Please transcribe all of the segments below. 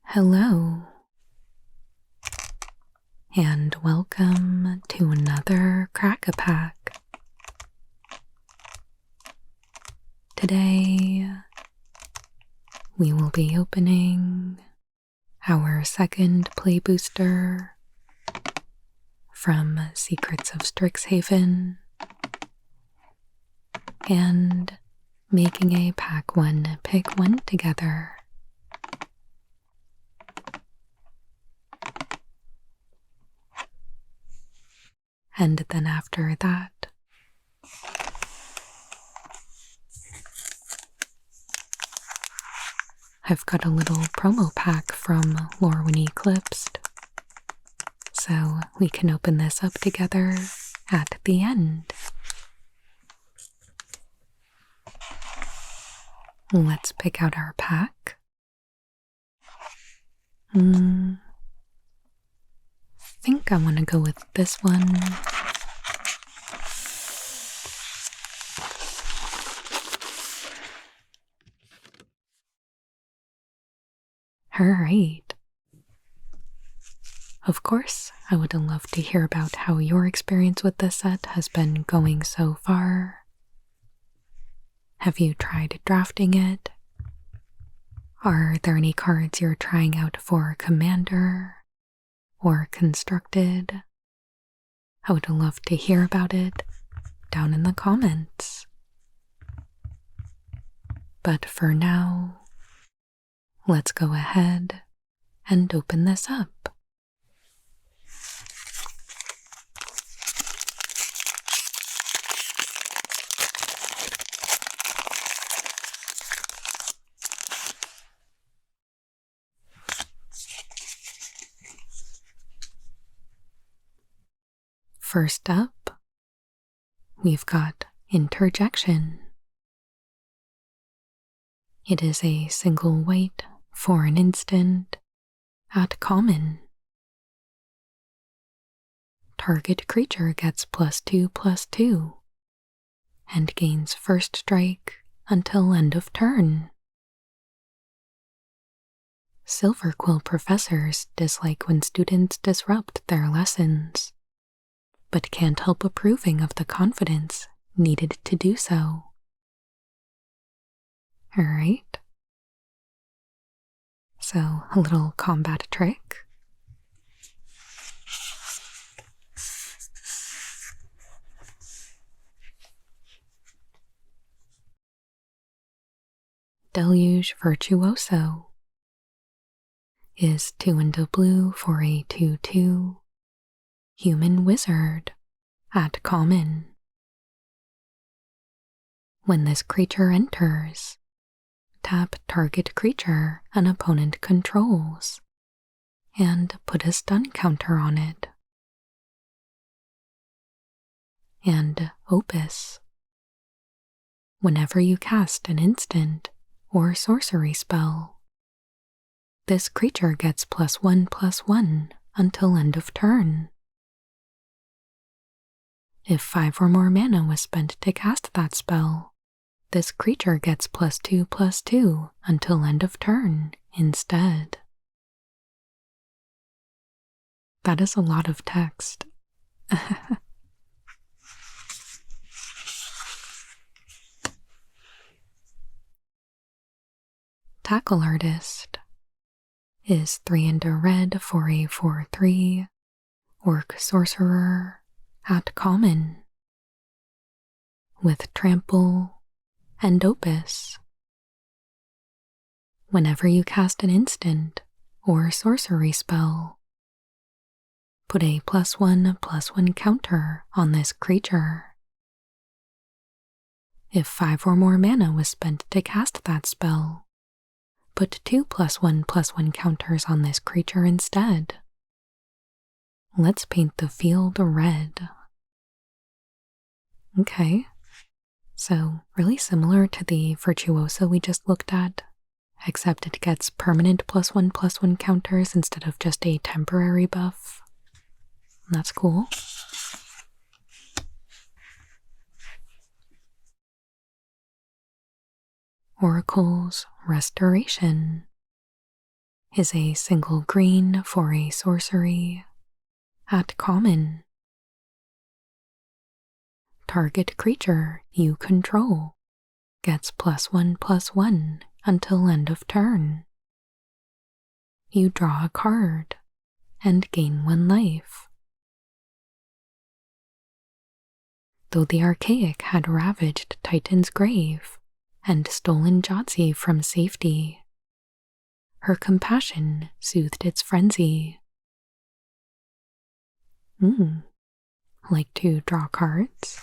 Hello, and welcome to another Crack-a-Pack. Today, we will be opening our second play booster from Secrets of Strixhaven and making a pack one pick one together. And then after that, I've got a little promo pack from Lorwyn Eclipsed, so we can open this up together at the end. Let's pick out our pack. I think I want to go with this one. Alright. Of course, I would love to hear about how your experience with this set has been going so far. Have you tried drafting it? Are there any cards you're trying out for Commander or Constructed? I would love to hear about it down in the comments. But for now, let's go ahead and open this up. First up, we've got Interjection. It is a single white for an instant at common. Target creature gets +2/+2 and gains first strike until end of turn. Silver Quill professors dislike when students disrupt their lessons, but can't help approving of the confidence needed to do so. Alright. So, a little combat trick. Deluge Virtuoso is 2 and a blue for a 2/2 human wizard at common. When this creature enters, tap target creature an opponent controls and put a stun counter on it. And Opus. Whenever you cast an instant or sorcery spell, this creature gets +1/+1 until end of turn. If 5 or more mana was spent to cast that spell, this creature gets +2/+2 until end of turn instead. That is a lot of text. Tackle Artist is 3 and a red for a 4/3 orc sorcerer at common with trample and Opus. Whenever you cast an instant or sorcery spell, put a +1/+1 counter on this creature. If 5 or more mana was spent to cast that spell, put 2 +1/+1 counters on this creature instead. Let's paint the field red. Okay, so really similar to the Virtuoso we just looked at, except it gets permanent +1/+1 counters instead of just a temporary buff. That's cool. Oracle's Restoration is a single green for a sorcery at common. Target creature you control gets +1/+1 until end of turn. You draw a card and gain 1 life. Though the Archaic had ravaged Titan's grave and stolen Jotzi from safety, her compassion soothed its frenzy. Like to draw cards?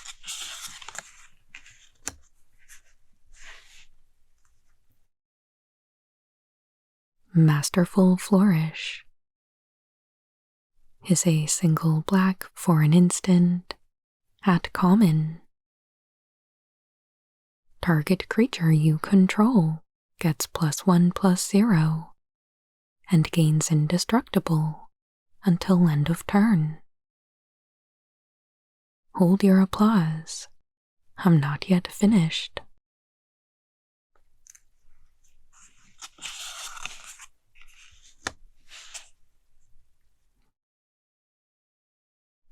Masterful Flourish is a single black for an instant at common. Target creature you control gets +1/+0 and gains indestructible until end of turn. Hold your applause. I'm not yet finished.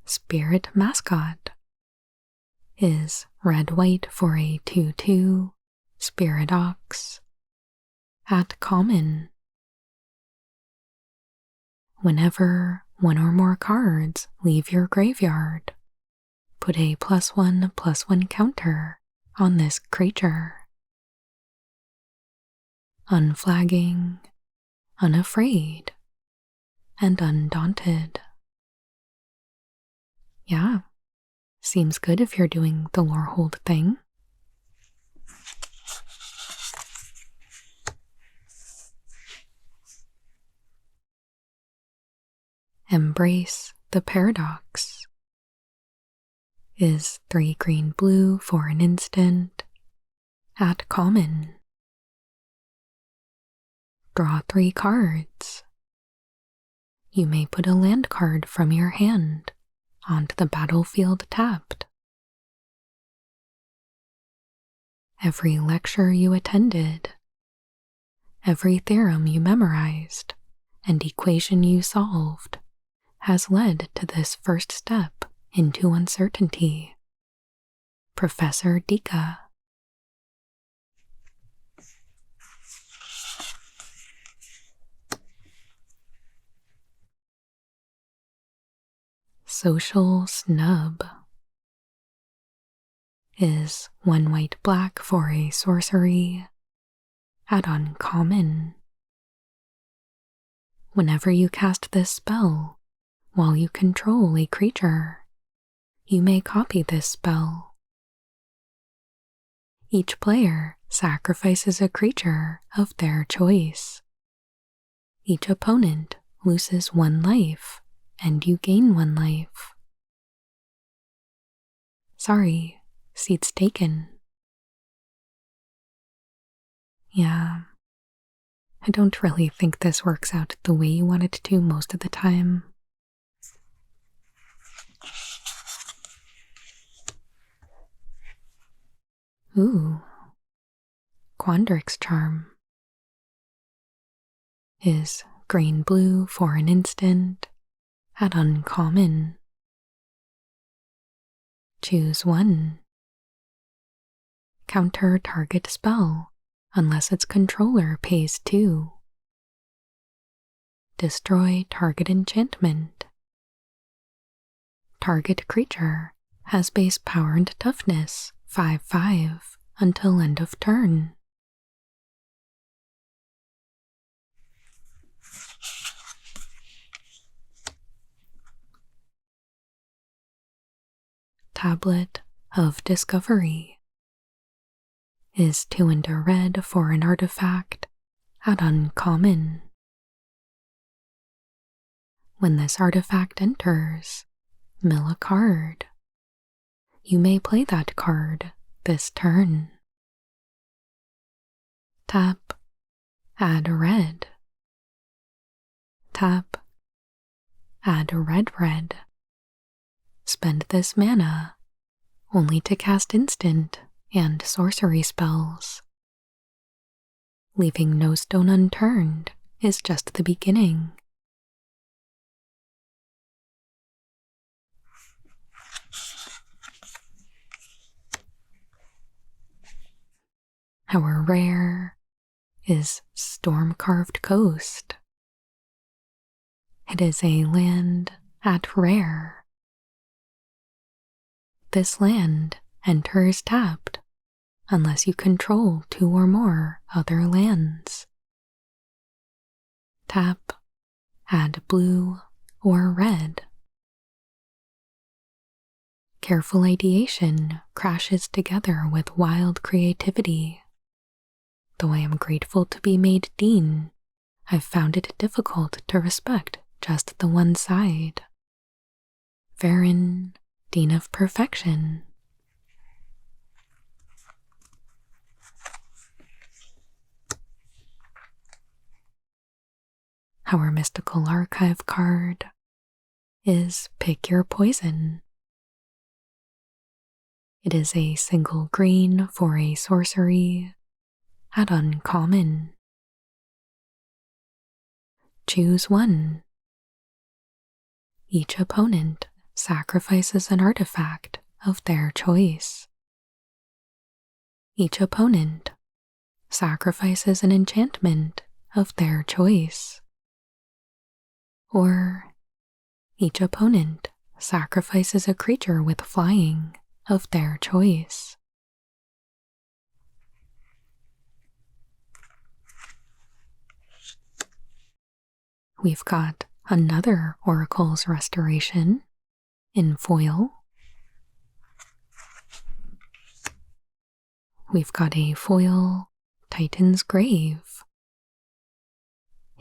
Spirit Mascot is red-white for a 2/2 Spirit Ox at common. Whenever 1 or more cards leave your graveyard, put a +1/+1 counter on this creature. Unflagging, unafraid, and undaunted. Yeah, seems good if you're doing the Lorehold thing. Embrace the Paradox is 3 green-blue for an instant at common. Draw 3 cards. You may put a land card from your hand onto the battlefield tapped. Every lecture you attended, every theorem you memorized, and equation you solved has led to this first step into uncertainty. Professor Dika. Social Snub is 1 white-black for a sorcery at uncommon. Whenever you cast this spell while you control a creature, you may copy this spell. Each player sacrifices a creature of their choice. Each opponent loses 1 life, and you gain 1 life. Sorry, seat's taken. Yeah, I don't really think this works out the way you want it to most of the time. Ooh, Quandrix Charm is green-blue for an instant at uncommon. Choose 1. Counter target spell unless its controller pays 2. Destroy target enchantment. Target creature has base power and toughness 5/5 until end of turn. Tablet of Discovery is 2 and a red for an artifact at uncommon. When this artifact enters, mill a card. You may play that card this turn. Tap, add red. Tap, add red. Spend this mana only to cast instant and sorcery spells. leaving no stone unturned is just the beginning. Our rare is Storm-Carved Coast. It is a land at rare. This land enters tapped unless you control 2 or more other lands. Tap, add blue or red. Careful ideation crashes together with wild creativity. Though I am grateful to be made Dean, I've found it difficult to respect just the one side. Varen, Dean of Perfection. Our mystical archive card is Pick Your Poison. It is a single green for a sorcery at uncommon. Choose one. Each opponent sacrifices an artifact of their choice. Each opponent sacrifices an enchantment of their choice. Or each opponent sacrifices a creature with flying of their choice. We've got another Oracle's Restoration in foil. We've got a foil Titan's Grave.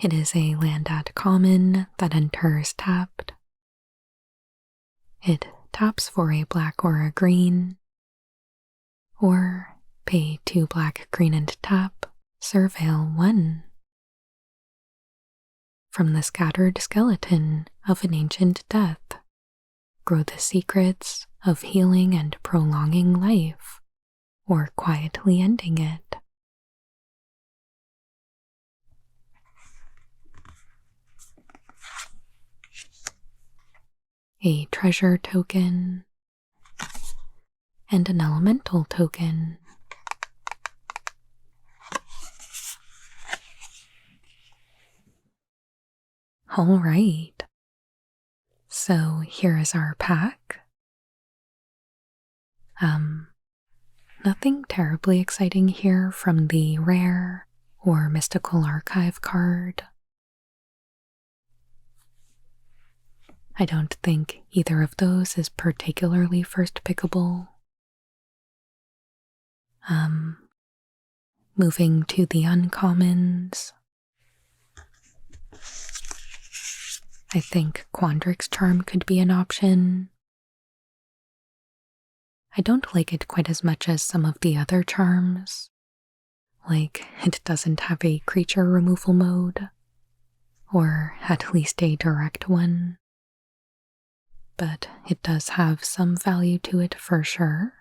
It is a land at common that enters tapped. It taps for a black or a green, or pay 2 black, green, and tap, surveil 1. From the scattered skeleton of an ancient death, grow the secrets of healing and prolonging life, or quietly ending it. A treasure token, and an elemental token. All right, so here is our pack. Nothing terribly exciting here from the rare or mystical archive card. I don't think either of those is particularly first pickable. Moving to the uncommons. I think Quandrix's Charm could be an option. I don't like it quite as much as some of the other charms. Like, it doesn't have a creature removal mode, or at least a direct one. But it does have some value to it for sure.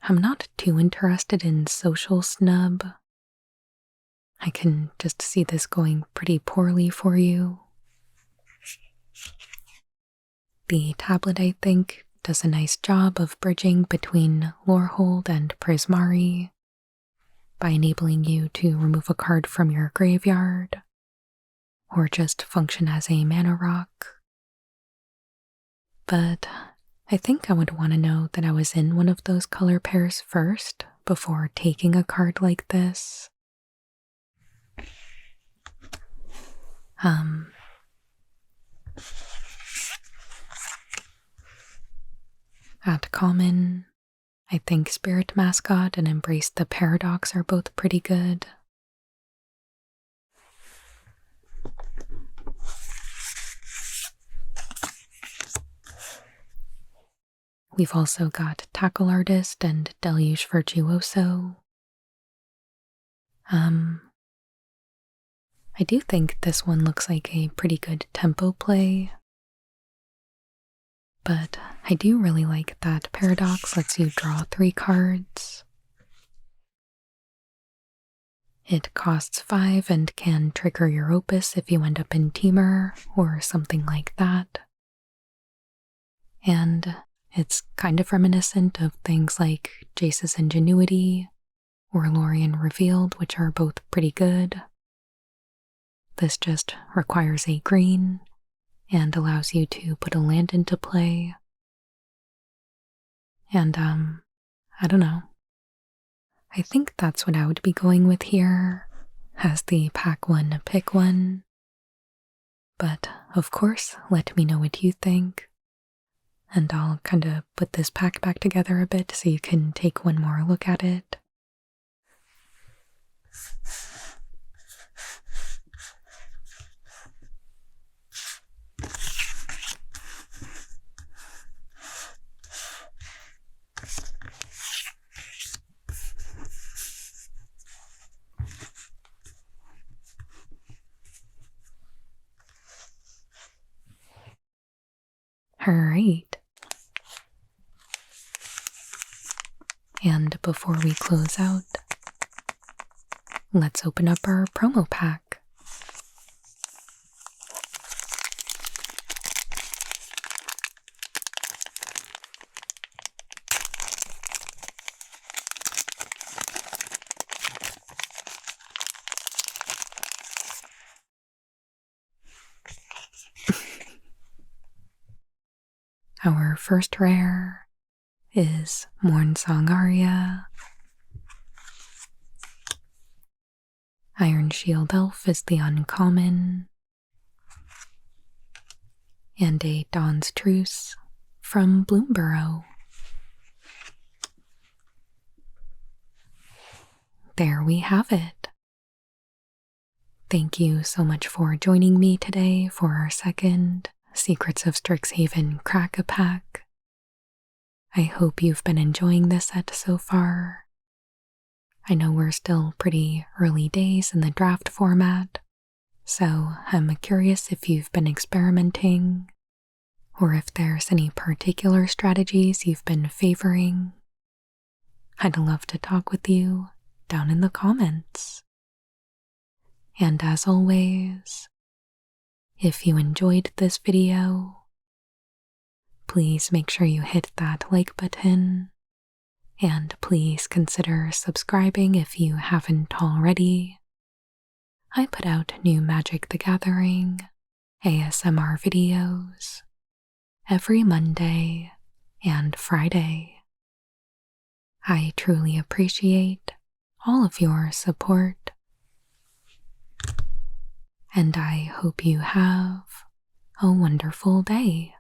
I'm not too interested in Social Snub. I can just see this going pretty poorly for you. The tablet, I think, does a nice job of bridging between Lorehold and Prismari by enabling you to remove a card from your graveyard, or just function as a mana rock. But I think I would want to know that I was in one of those color pairs first before taking a card like this. At common, I think Spirit Mascot and Embrace the Paradox are both pretty good. We've also got Tackle Artist and Deluge Virtuoso. I do think this one looks like a pretty good tempo play, but I do really like that Paradox lets you draw 3 cards. It costs 5 and can trigger your opus if you end up in Teamer or something like that. And it's kind of reminiscent of things like Jace's Ingenuity or Lorien Revealed, which are both pretty good. This just requires a green and allows you to put a land into play. And, I don't know. I think that's what I would be going with here, as the pack one, pick one. But, of course, let me know what you think. And I'll kind of put this pack back together a bit so you can take one more look at it. Alright. And before we close out, let's open up our promo pack. Our first rare is Mornsong Aria. Iron Shield Elf is the uncommon. And a Dawn's Truce from Bloomborough. There we have it. Thank you so much for joining me today for our second Secrets of Strixhaven Crack-A-Pack. I hope you've been enjoying this set so far. I know we're still pretty early days in the draft format, so I'm curious if you've been experimenting, or if there's any particular strategies you've been favoring. I'd love to talk with you down in the comments. And as always, if you enjoyed this video, please make sure you hit that like button, and please consider subscribing if you haven't already. I put out new Magic the Gathering ASMR videos every Monday and Friday. I truly appreciate all of your support, and I hope you have a wonderful day.